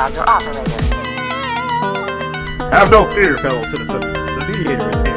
about your operator. Have no fear, fellow citizens. The Mediator is here.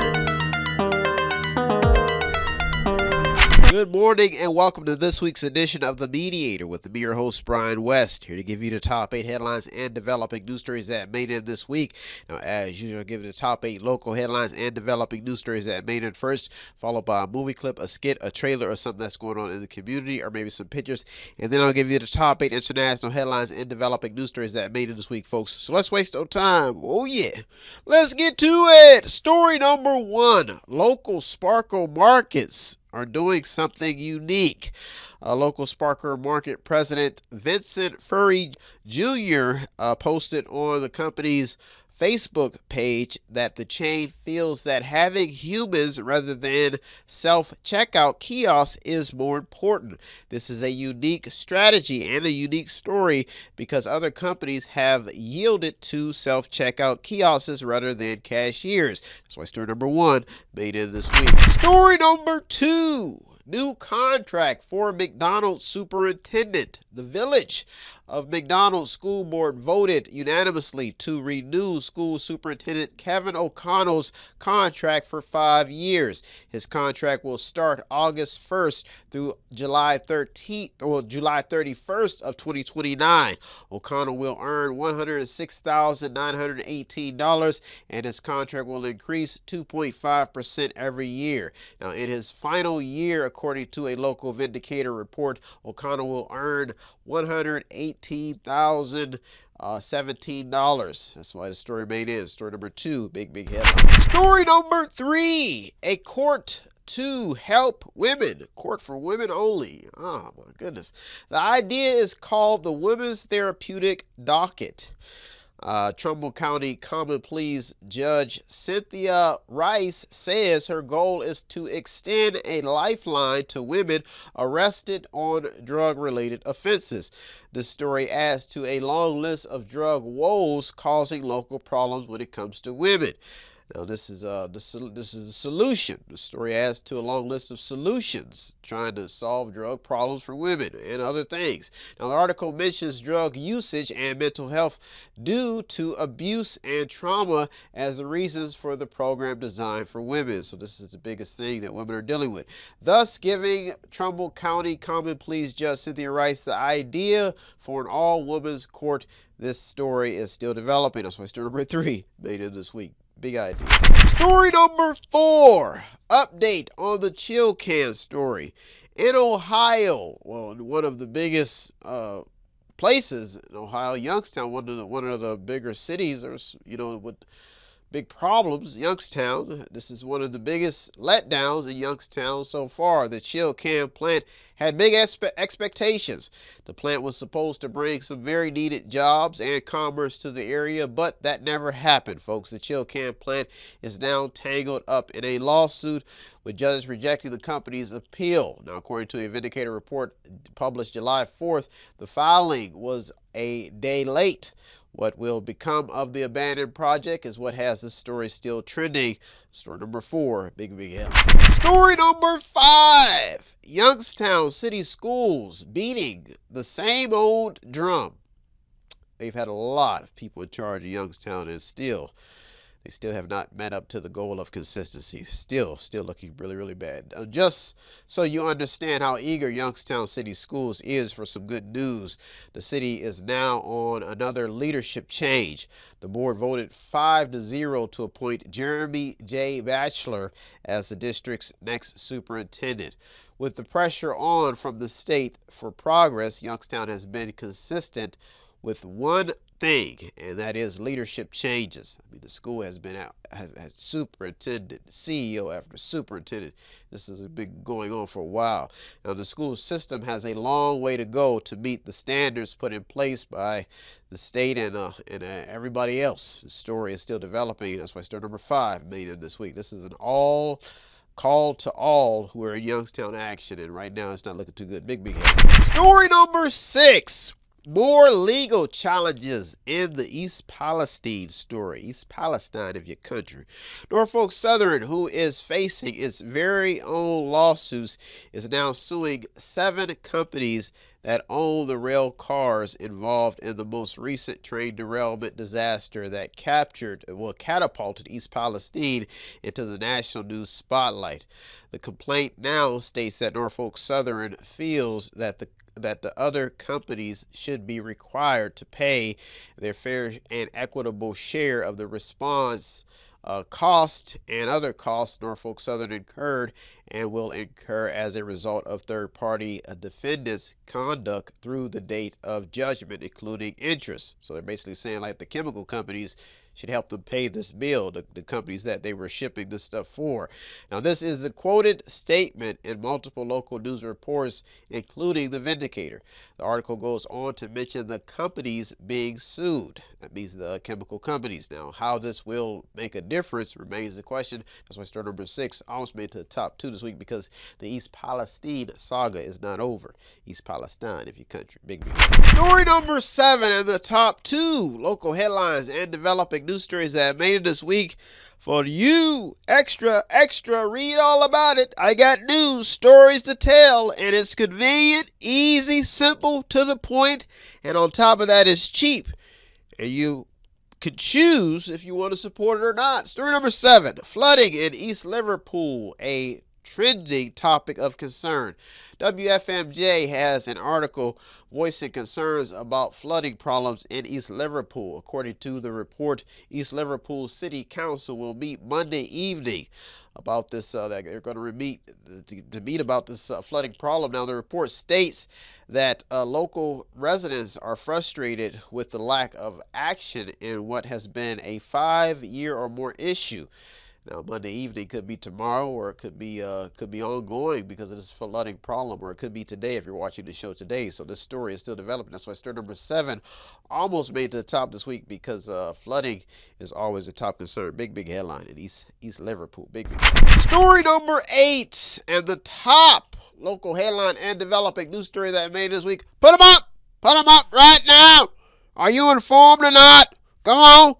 Good morning and welcome to this week's edition of The Mediator with me, your host, Brian West, here to give you the top 8 headlines and developing news stories that made it this week. Now, as usual, I'll give you the top 8 local headlines and developing news stories that made it first, followed by a movie clip, a skit, a trailer, or something that's going on in the community, or maybe some pictures. And then I'll give you the top 8 international headlines and developing news stories that made it this week, folks. So let's waste no time. Oh, yeah. Let's get to it. Story number 1, local sparkle markets are doing something unique. Local Sparkle Market President Vincent Furry Jr. Posted on the company's Facebook page that the chain feels that having humans rather than self-checkout kiosks is more important. This is a unique strategy and a unique story because other companies have yielded to self-checkout kiosks rather than cashiers. That's why story number 1 made it this week. Story number 2. New contract for McDonald's superintendent. The Village of McDonald's School Board voted unanimously to renew school superintendent Kevin O'Connell's contract for 5 years. His contract will start August 1st through July 31st of 2029. O'Connell will earn $106,918 and his contract will increase 2.5% every year. Now, in his final year, according to a local Vindicator report, O'Connell will earn $118,017. That's why the story made it. Story number 2, big headline. Story number 3, a court to help women. Court for women only. Oh my goodness. The idea is called the Women's Therapeutic Docket. Trumbull County Common Pleas Judge Cynthia Rice says her goal is to extend a lifeline to women arrested on drug-related offenses. This story adds to a long list of drug woes causing local problems when it comes to women. Now, this is a solution. The story adds to a long list of solutions trying to solve drug problems for women and other things. Now, the article mentions drug usage and mental health due to abuse and trauma as the reasons for the program designed for women. So this is the biggest thing that women are dealing with. Thus, giving Trumbull County Common Pleas Judge Cynthia Rice the idea for an all-women's court. This story is still developing. That's why story number 3 made it this week. Big idea. Story number 4. Update on the chill can story. In Ohio, well, one of the biggest places in Ohio, Youngstown, one of the bigger cities, or with big problems, Youngstown. This is one of the biggest letdowns in Youngstown so far. The chill can plant had big expectations. The plant was supposed to bring some very needed jobs and commerce to the area, but that never happened, folks. The chill can plant is now tangled up in a lawsuit with judges rejecting the company's appeal. Now, according to a Vindicator report published July 4th, the filing was a day late. What will become of the abandoned project is what has this story still trending. Story number 4, big headline. Story number 5, Youngstown City Schools beating the same old drum. They've had a lot of people in charge of Youngstown and they still have not met up to the goal of consistency. Still looking really bad. Just so you understand how eager Youngstown City Schools is for some good news, the city is now on another leadership change. The board voted 5-0 to appoint Jeremy J. Batchelor as the district's next superintendent. With the pressure on from the state for progress, Youngstown has been consistent with one thing, and that is leadership changes. I mean, the school has had superintendent, CEO after superintendent. This has been going on for a while. Now, the school system has a long way to go to meet the standards put in place by the state and everybody else. The story is still developing. That's why story number 5 made it this week. This is an all call to all who are in Youngstown action, and right now it's not looking too good. Big head. Story number 6. More legal challenges in the East Palestine story. East Palestine of your country. Norfolk Southern, who is facing its very own lawsuits, is now suing 7 companies that own the rail cars involved in the most recent train derailment disaster that catapulted East Palestine into the national news spotlight. The complaint now states that Norfolk Southern feels that the other companies should be required to pay their fair and equitable share of the response cost and other costs Norfolk Southern incurred and will incur as a result of third-party defendants' conduct through the date of judgment, including interest. So they're basically saying like the chemical companies should help them pay this bill, the companies that they were shipping this stuff for. Now, this is the quoted statement in multiple local news reports, including the Vindicator. The article goes on to mention the companies being sued. That means the chemical companies. Now, how this will make a difference remains the question. That's why story number 6 almost made it to the top 2 this week, because the East Palestine saga is not over. East Palestine, if your country. Big. Story number 7 in the top 2 local headlines and developing news stories that made it this week. For you, extra, read all about it. I got news, stories to tell, and it's convenient, easy, simple, to the point, and on top of that, it's cheap. And you could choose if you want to support it or not. Story number 7, flooding in East Liverpool, a trending topic of concern. WFMJ has an article voicing concerns about flooding problems in East Liverpool. According to the report, East Liverpool City Council will meet Monday evening about this. They're going to meet about this flooding problem. Now, the report states that local residents are frustrated with the lack of action in what has been a 5-year or more issue. Now, Monday evening could be tomorrow, or it could be ongoing because of this flooding problem, or it could be today if you're watching the show today. So this story is still developing. That's why story number 7 almost made it to the top this week, because flooding is always a top concern. Big headline in East Liverpool. Big. Story number 8 and the top local headline and developing news story that made this week. Put them up right now. Are you informed or not? Come on,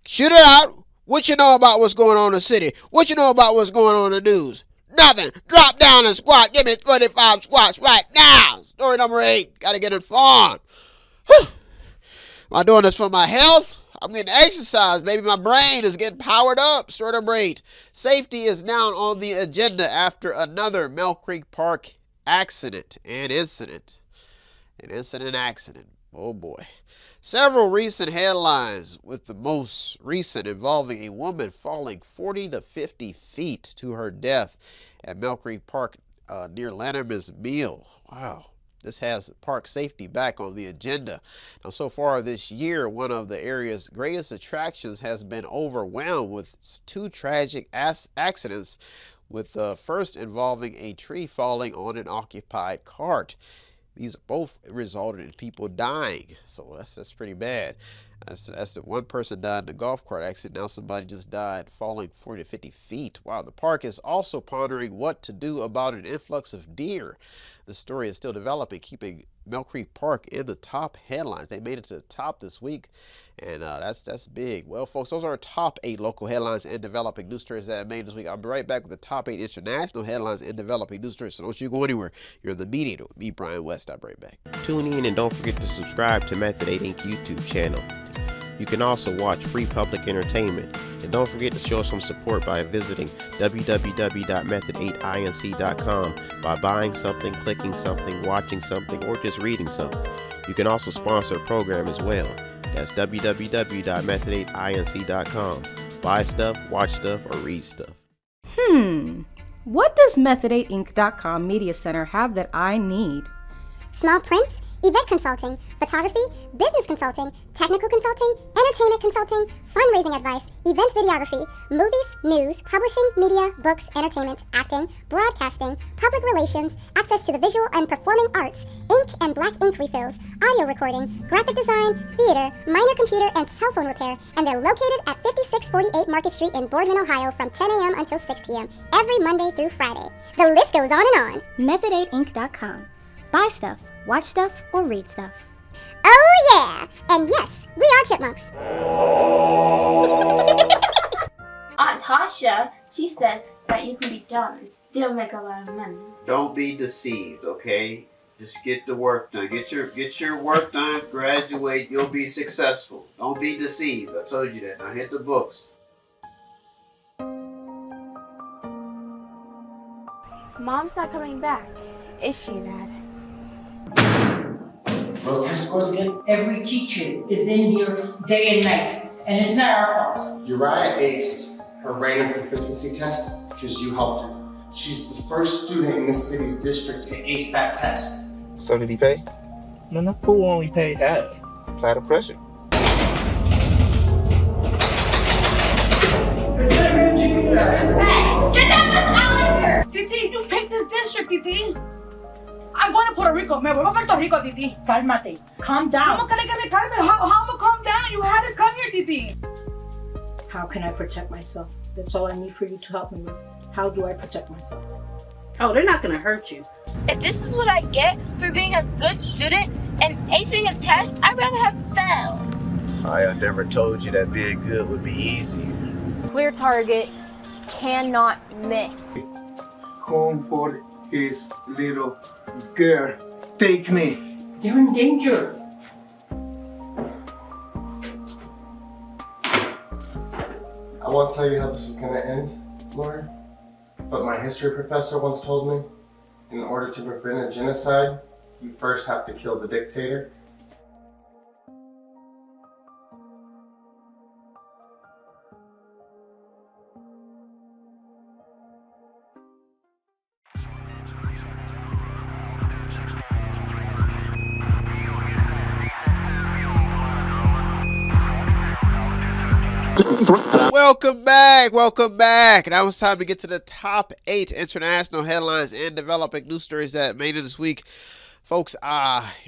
shoot it out. What you know about what's going on in the city? What you know about what's going on in the news? Nothing. Drop down and squat. Give me 35 squats right now. Story number 8. Got to get informed. Whew. Am I doing this for my health? I'm getting exercise. Maybe my brain is getting powered up. Story number 8. Safety is now on the agenda after another Mill Creek Park accident. Oh boy. Several recent headlines, with the most recent involving a woman falling 40 to 50 feet to her death at Mill Creek Park near Lanterman's Mill. Wow. This has park safety back on the agenda. Now, so far this year, one of the area's greatest attractions has been overwhelmed with 2 tragic accidents, with the first involving a tree falling on an occupied cart. These both resulted in people dying, so that's pretty bad. That's the one person died in the golf cart accident. Now somebody just died falling 40 to 50 feet. Wow, the park is also pondering what to do about an influx of deer. The story is still developing, keeping Mill Creek Park in the top headlines. They made it to the top this week, and that's big. Well, folks, those are our top 8 local headlines and developing news stories that I made this week. I'll be right back with the top 8 international headlines and developing news stories, so don't you go anywhere. You're the Mediator with me, Brian West. I'll be right back. Tune in and don't forget to subscribe to Method 8 Inc. YouTube channel. You can also watch free public entertainment. And don't forget to show some support by visiting www.method8inc.com by buying something, clicking something, watching something, or just reading something. You can also sponsor a program as well. That's www.method8inc.com. Buy stuff, watch stuff, or read stuff. What does Method8inc.com Media Center have that I need? Small prints, event consulting, photography, business consulting, technical consulting, entertainment consulting, fundraising advice, event videography, movies, news, publishing, media, books, entertainment, acting, broadcasting, public relations, access to the visual and performing arts, ink and black ink refills, audio recording, graphic design, theater, minor computer and cell phone repair, and they're located at 5648 Market Street in Boardman, Ohio from 10 a.m. until 6 p.m. every Monday through Friday. The list goes on and on. Method8inc.com. Buy stuff, watch stuff, or read stuff. Oh yeah! And yes, we are chipmunks. Aunt Tasha, she said that you can be dumb and still make a lot of money. Don't be deceived, okay? Just get the work done. Get your work done, graduate, you'll be successful. Don't be deceived. I told you that. Now hit the books. Mom's not coming back, is she, Dad? What test scores again? Every teacher is in here day and night, and it's not our fault. Uriah aced her random proficiency test because you helped her. She's the first student in the city's district to ace that test. So did he pay? No, who only paid that? Apply the pressure. Hey, get that mess out of here! Titi, you picked this district, Titi. I'm going to Puerto Rico. Me voy a Puerto Rico, Titi. Cálmate. Calm down. ¿Cómo que me calme? How am I calm down? You had us come here, Titi. How can I protect myself? That's all I need for you to help me with. How do I protect myself? Oh, they're not gonna hurt you. If this is what I get for being a good student and acing a test, I'd rather have failed. I never told you that being good would be easy. Clear target, cannot miss. Home for his little girl. Take me. They're in danger. I won't tell you how this is gonna end, Laura, but my history professor once told me, in order to prevent a genocide, you first have to kill the dictator. Welcome back. Now it's time to get to the top 8 international headlines and developing news stories that made it this week. Folks,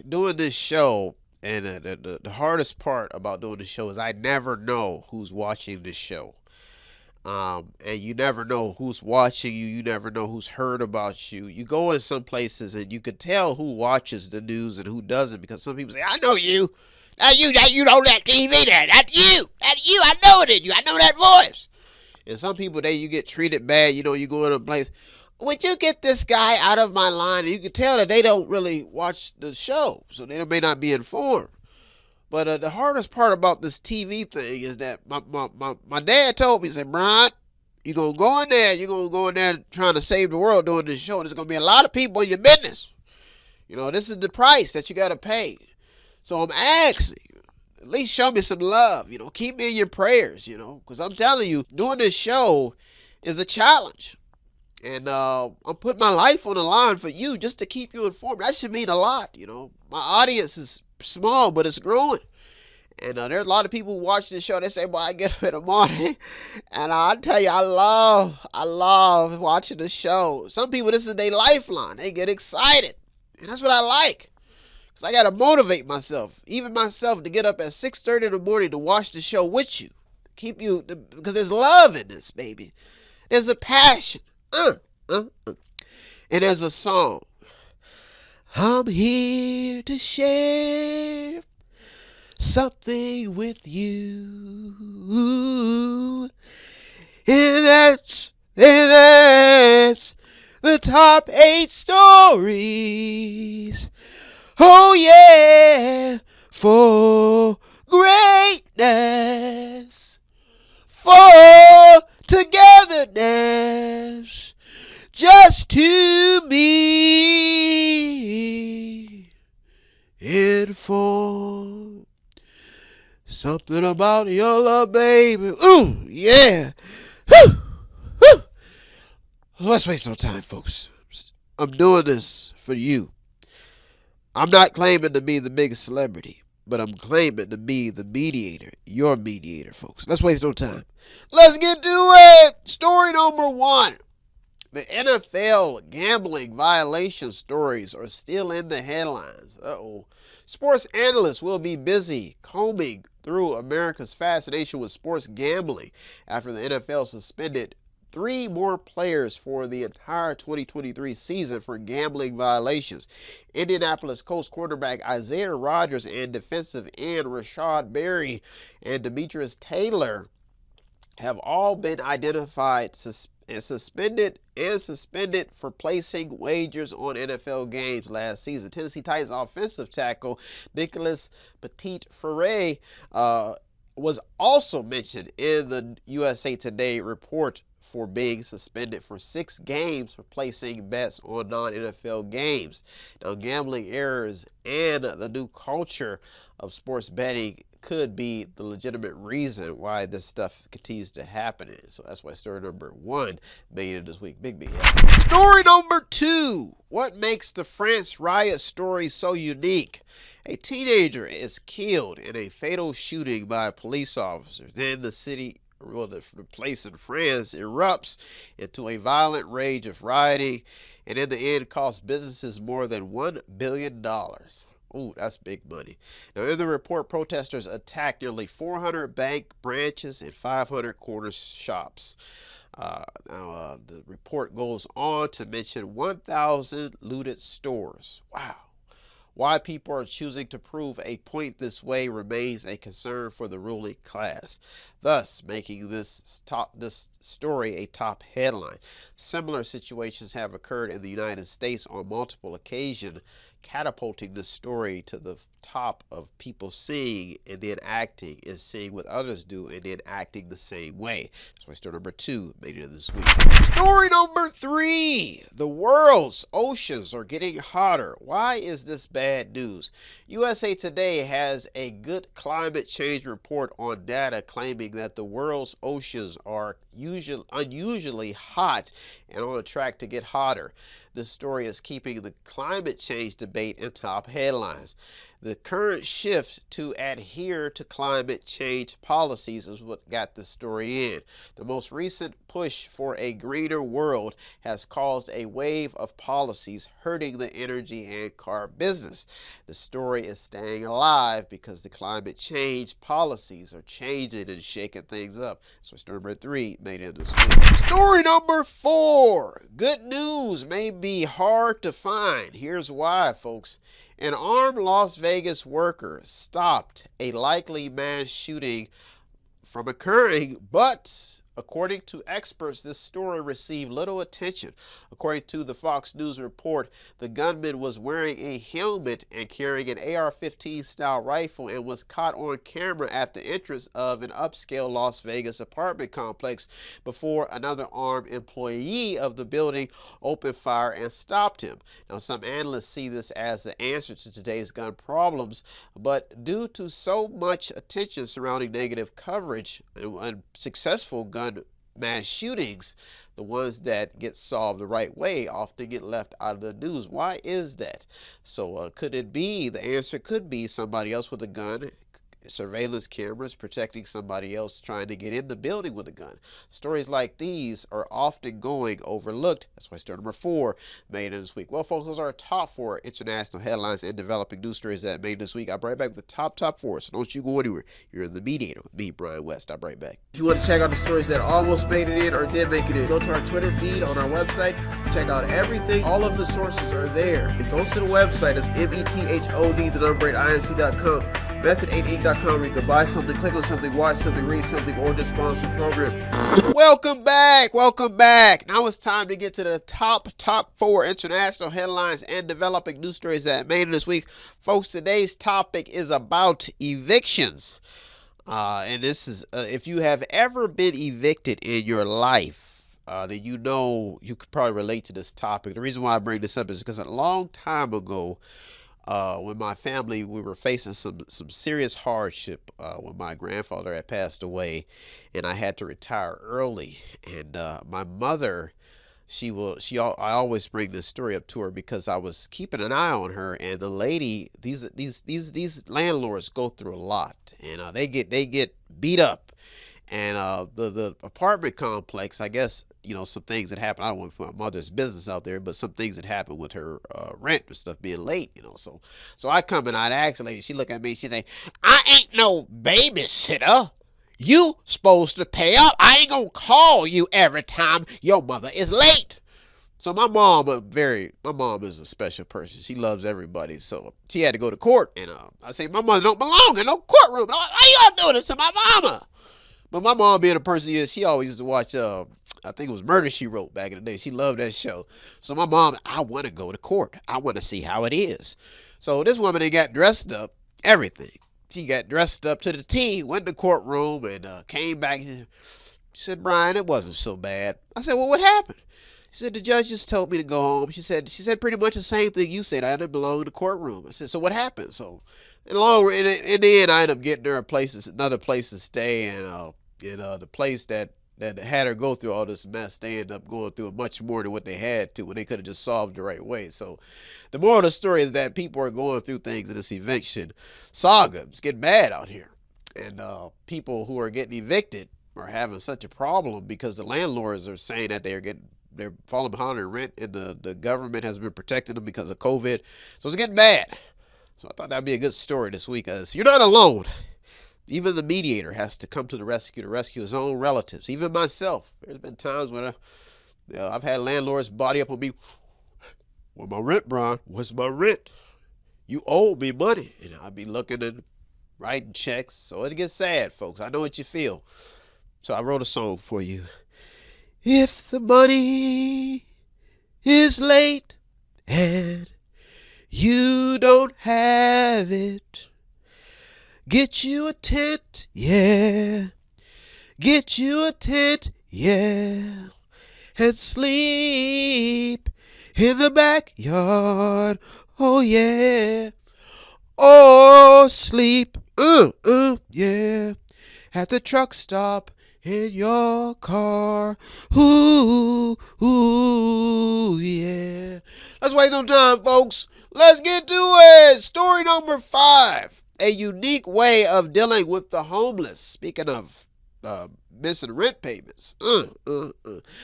doing this show, and the hardest part about doing this show is I never know who's watching this show. And you never know who's watching you. You never know who's heard about you. You go in some places and you can tell who watches the news and who doesn't, because some people say, I know you. You know that TV there. That's you. I know it is you. I know that voice. And some people, you get treated bad. You know, you go in a place. Would you get this guy out of my line? And you can tell that they don't really watch the show, so they may not be informed. But the hardest part about this TV thing is that my dad told me, he said, Brian, you're going to go in there. You're going to go in there trying to save the world doing this show. There's going to be a lot of people in your business. You know, this is the price that you got to pay. So I'm asking you, at least show me some love. You know, keep me in your prayers, you know, because I'm telling you, doing this show is a challenge. And I'm putting my life on the line for you just to keep you informed. That should mean a lot, you know. My audience is small, but it's growing. And there are a lot of people who watch this show. They say, boy, I get up in the morning. And I tell you, I love watching the show. Some people, this is their lifeline. They get excited. And that's what I like. Because I got to motivate myself, even myself, to get up at 6:30 in the morning to watch the show with you. Keep you, because there's love in this, baby. There's a passion. And there's a song. I'm here to share something with you. And that's the top 8 stories. Oh yeah, for greatness, for togetherness, just to be informed. Something about your love, baby. Ooh, yeah. Whew. Whew. Let's waste no time, folks. I'm doing this for you. I'm not claiming to be the biggest celebrity, but I'm claiming to be the mediator, your mediator, folks. Let's waste no time. Let's get to it. Story number 1. The NFL gambling violation stories are still in the headlines. Uh-oh. Sports analysts will be busy combing through America's fascination with sports gambling after the NFL suspended 3 more players for the entire 2023 season for gambling violations. Indianapolis Colts quarterback Isaiah Rodgers and defensive end Rashad Berry and Demetrius Taylor have all been identified and suspended for placing wagers on NFL games last season. Tennessee Titans offensive tackle Nicholas Petit-Frere was also mentioned in the USA Today report for being suspended for 6 games for placing bets on non-NFL games. Now, gambling errors and the new culture of sports betting could be the legitimate reason why this stuff continues to happen. So that's why story number 1 made it this week. Big. Story number 2. What makes the France riot story so unique? A teenager is killed in a fatal shooting by police officers. Then the place in France erupts into a violent rage of rioting, and in the end costs businesses more than $1 billion. Ooh, that's big money. Now, in the report, protesters attacked nearly 400 bank branches and 500 corner shops. The report goes on to mention 1,000 looted stores. Wow. Why people are choosing to prove a point this way remains a concern for the ruling class, thus making this story a top headline. Similar situations have occurred in the United States on multiple occasions, catapulting the story to the top of people seeing and then acting, and seeing what others do and then acting the same way. That's why story number 2 made it this week. Story number 3. The world's oceans are getting hotter. Why is this bad news? USA Today has a good climate change report on data claiming that the world's oceans are unusually hot and on track to get hotter. This story is keeping the climate change debate in top headlines. The current shift to adhere to climate change policies is what got this story in. The most recent push for a greener world has caused a wave of policies hurting the energy and car business. The story is staying alive because the climate change policies are changing and shaking things up. So story number 3 made it this week. Story number 4. Good news may be hard to find. Here's why, folks. An armed Las Vegas worker stopped a likely mass shooting from occurring, but according to experts, this story received little attention. According to the Fox News report, the gunman was wearing a helmet and carrying an AR-15 style rifle and was caught on camera at the entrance of an upscale Las Vegas apartment complex before another armed employee of the building opened fire and stopped him. Now, some analysts see this as the answer to today's gun problems, but due to so much attention surrounding negative coverage and successful gun mass shootings, the ones that get solved the right way often get left out of the news. Why is that? So could it be, the answer could be somebody else with a gun, surveillance cameras protecting somebody else trying to get in the building with a gun. Stories like these are often going overlooked. That's why story number 4 made it this week. Well, folks, those are our top 4 international headlines and developing news stories that made this week. I'll be right back with the top 4. So don't you go anywhere. You're in the Mediator with me, Brian West. I'll be right back. If you want to check out the stories that almost made it in or did make it in, go to our Twitter feed on our website. Check out everything. All of the sources are there. And go to the website. It's method8inc.com. Method8inc.com, where you can buy something, click on something, watch something, read something, or just sponsor a program. Welcome back. Now it's time to get to the top 4 international headlines and developing news stories that made it this week. Folks, today's topic is about evictions. And this is, if you have ever been evicted in your life, then you know you could probably relate to this topic. The reason why I bring this up is because a long time ago, when my family, we were facing some serious hardship when my grandfather had passed away, and I had to retire early. And my mother, I always bring this story up to her because I was keeping an eye on her, and the lady, these landlords go through a lot, and they get beat up. And the apartment complex, I guess, some things that happen. I don't want to put my mother's business out there, but some things that happen with her rent and stuff being late, So I come and I'd ask the lady. She look at me. She say, "I ain't no babysitter. You supposed to pay up. I ain't gonna call you every time your mother is late. So my mom is a special person. She loves everybody. So she had to go to court. And I say, my mother don't belong in no courtroom. Why you gotta do this to my mama? But my mom being a person, she always used to watch, I think it was Murder, She Wrote back in the day. She loved that show. So my mom, I want to go to court. I want to see how it is. So this woman, they got dressed up, everything. She got dressed up to the T, went to the courtroom, and came back. She said, Brian, it wasn't so bad. I said, well, what happened? She said, the judge just told me to go home. She said pretty much the same thing you said. I didn't belong in the courtroom. I said, so what happened? So in the end, I ended up getting her another place to stay, and the place that had her go through all this mess, they ended up going through much more than what they had to when they could have just solved the right way. So the moral of the story is that people are going through things in this eviction saga. It's getting bad out here. And people who are getting evicted are having such a problem because the landlords are saying that they're falling behind their rent, and the government has been protecting them because of COVID. So it's getting bad. So I thought that'd be a good story this week, as you're not alone. Even the mediator has to come to the rescue his own relatives. Even myself. There's been times when I've had landlords body up on me. Where's my rent, Brian? What's my rent? You owe me money. And I'll be looking and writing checks. So it gets sad, folks. I know what you feel. So I wrote a song for you. If the money is late and you don't have it, get you a tent, yeah. Get you a tent, yeah. And sleep in the backyard, oh yeah. Or sleep, yeah. At the truck stop in your car, ooh, yeah. Let's waste no time, folks. Let's get to it. Story number 5. A unique way of dealing with the homeless. Speaking of missing rent payments.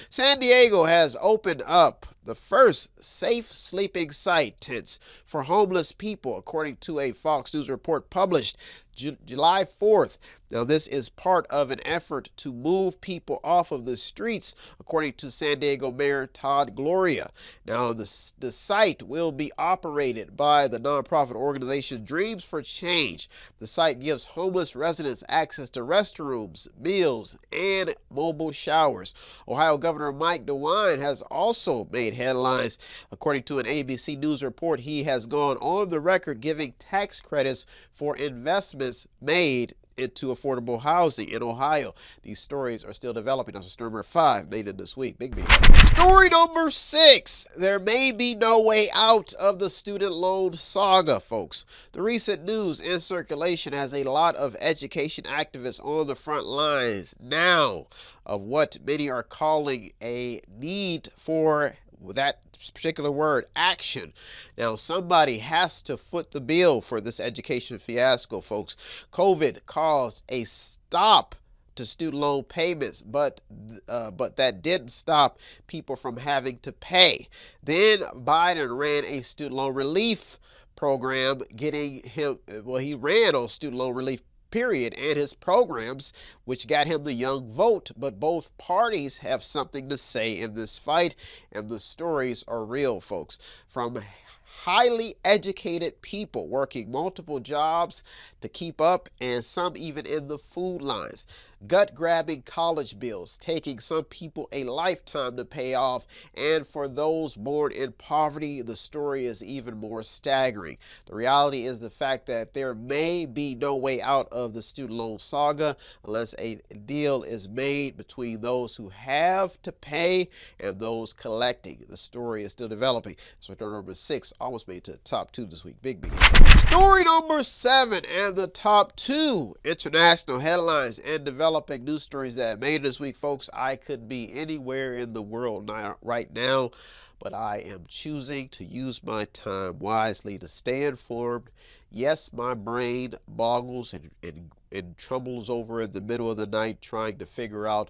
San Diego has opened up the first safe sleeping site tents for homeless people, according to a Fox News report published July 4th. Now, this is part of an effort to move people off of the streets, according to San Diego Mayor Todd Gloria. Now, the site will be operated by the nonprofit organization Dreams for Change. The site gives homeless residents access to restrooms, meals, and mobile showers. Ohio Governor Mike DeWine has also made headlines. According to an ABC News report, he has gone on the record giving tax credits for investments made into affordable housing in Ohio. These stories are still developing. That's story number 5 made it this week. Big. Story number 6. There may be no way out of the student loan saga, folks. The recent news in circulation has a lot of education activists on the front lines now of what many are calling a need for that particular word, action. Now, somebody has to foot the bill for this education fiasco, folks. COVID caused a stop to student loan payments, but that didn't stop people from having to pay. Then Biden ran a student loan relief program, he ran on student loan relief period and his programs, which got him the young vote. But both parties have something to say in this fight, and the stories are real, folks. From highly educated people working multiple jobs to keep up, and some even in the food lines. Gut-grabbing college bills, taking some people a lifetime to pay off, and for those born in poverty, the story is even more staggering. The reality is the fact that there may be no way out of the student loan saga unless a deal is made between those who have to pay and those collecting. The story is still developing. Story number 6 almost made it to the top 2 this week. Big. Story number 7 and the top 2 international headlines and developing news stories that made it this week, folks. I could be anywhere in the world right now, but I am choosing to use my time wisely to stay informed. Yes, my brain boggles and trembles over in the middle of the night trying to figure out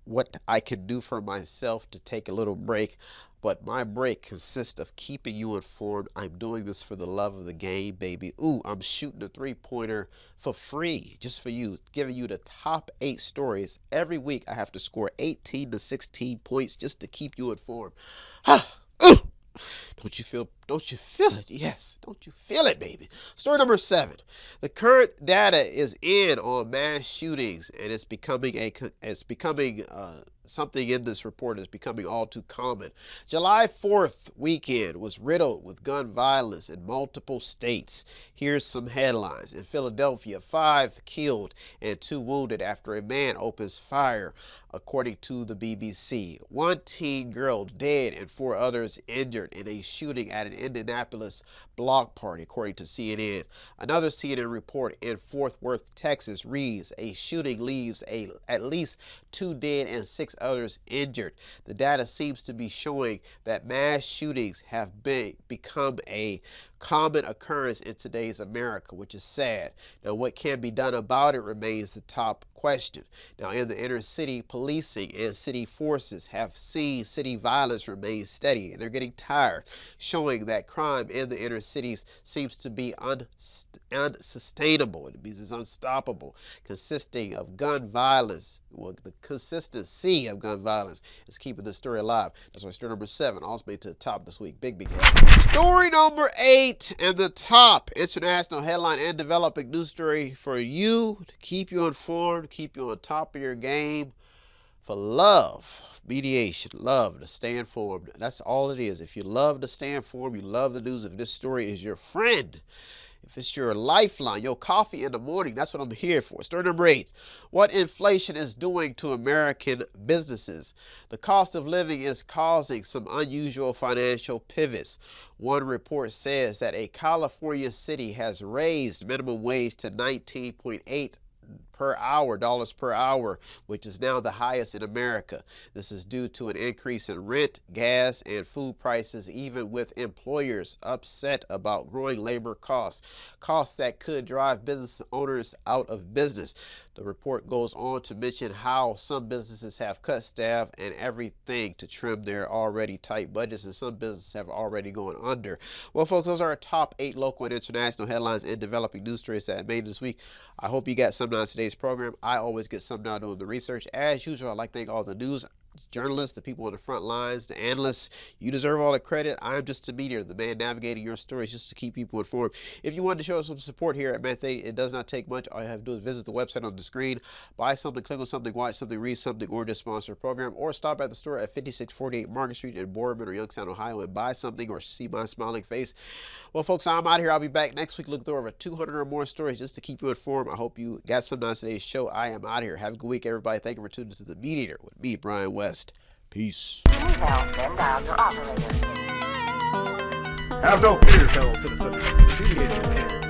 what I can do for myself to take a little break. But my break consists of keeping you informed. I'm doing this for the love of the game, baby. Ooh, I'm shooting a three-pointer for free, just for you, giving you the top 8 stories. Every week I have to score 18 to 16 points just to keep you informed. Don't you feel it? Yes. Don't you feel it, baby? Story number 7. The current data is in on mass shootings, and it's becoming something in this report is becoming all too common. July 4th weekend was riddled with gun violence in multiple states. Here's some headlines. In Philadelphia, 5 killed and 2 wounded after a man opens fire, according to the BBC. 1 teen girl dead and 4 others injured in a shooting at an Indianapolis block party, according to CNN. Another CNN report in Fort Worth, Texas reads, a shooting leaves at least 2 dead and 6 others injured. The data seems to be showing that mass shootings have become a common occurrence in today's America, which is sad. Now, what can be done about it remains the top question. Now, in the inner city, policing and city forces have seen city violence remain steady, and they're getting tired, showing that crime in the inner cities seems to be unsustainable. It means it's unstoppable, consisting of gun violence. Well, the consistency of gun violence is keeping the story alive. That's why story number 7 also made to the top this week. Big headline. Story number 8 and the top international headline and developing news story for you to keep you informed, keep you on top of your game. For love, mediation, love to stay informed. That's all it is. If you love to stay informed, you love the news. If this story is your friend, if it's your lifeline, your coffee in the morning, that's what I'm here for. Story number 8, what inflation is doing to American businesses. The cost of living is causing some unusual financial pivots. One report says that a California city has raised minimum wage to $19.8 dollars per hour, which is now the highest in America. This is due to an increase in rent, gas, and food prices, even with employers upset about growing labor costs that could drive business owners out of business. The report goes on to mention how some businesses have cut staff and everything to trim their already tight budgets, and some businesses have already gone under. Well, folks, those are our top 8 local and international headlines and developing news stories that I made this week. I hope you got something out of today's program. I always get something out doing the research. As usual, I'd like to thank all the news journalists, the people on the front lines, the analysts. You deserve all the credit. I'm just a mediator, the man navigating your stories just to keep people informed. If you want to show us some support here at Method 8, it does not take much. All you have to do is visit the website on the screen, buy something, click on something, watch something, read something, or just sponsor a program, or stop at the store at 5648 Market Street in Boardman or Youngstown, Ohio, and buy something or see my smiling face. Well, folks, I'm out here. I'll be back next week looking through over 200 or more stories just to keep you informed. I hope you got something out of today's show. I am out here. Have a good week, everybody. Thank you for tuning into The Mediator with me, Brian West. Peace. Have no fear, fellow citizens. The Mediator is here.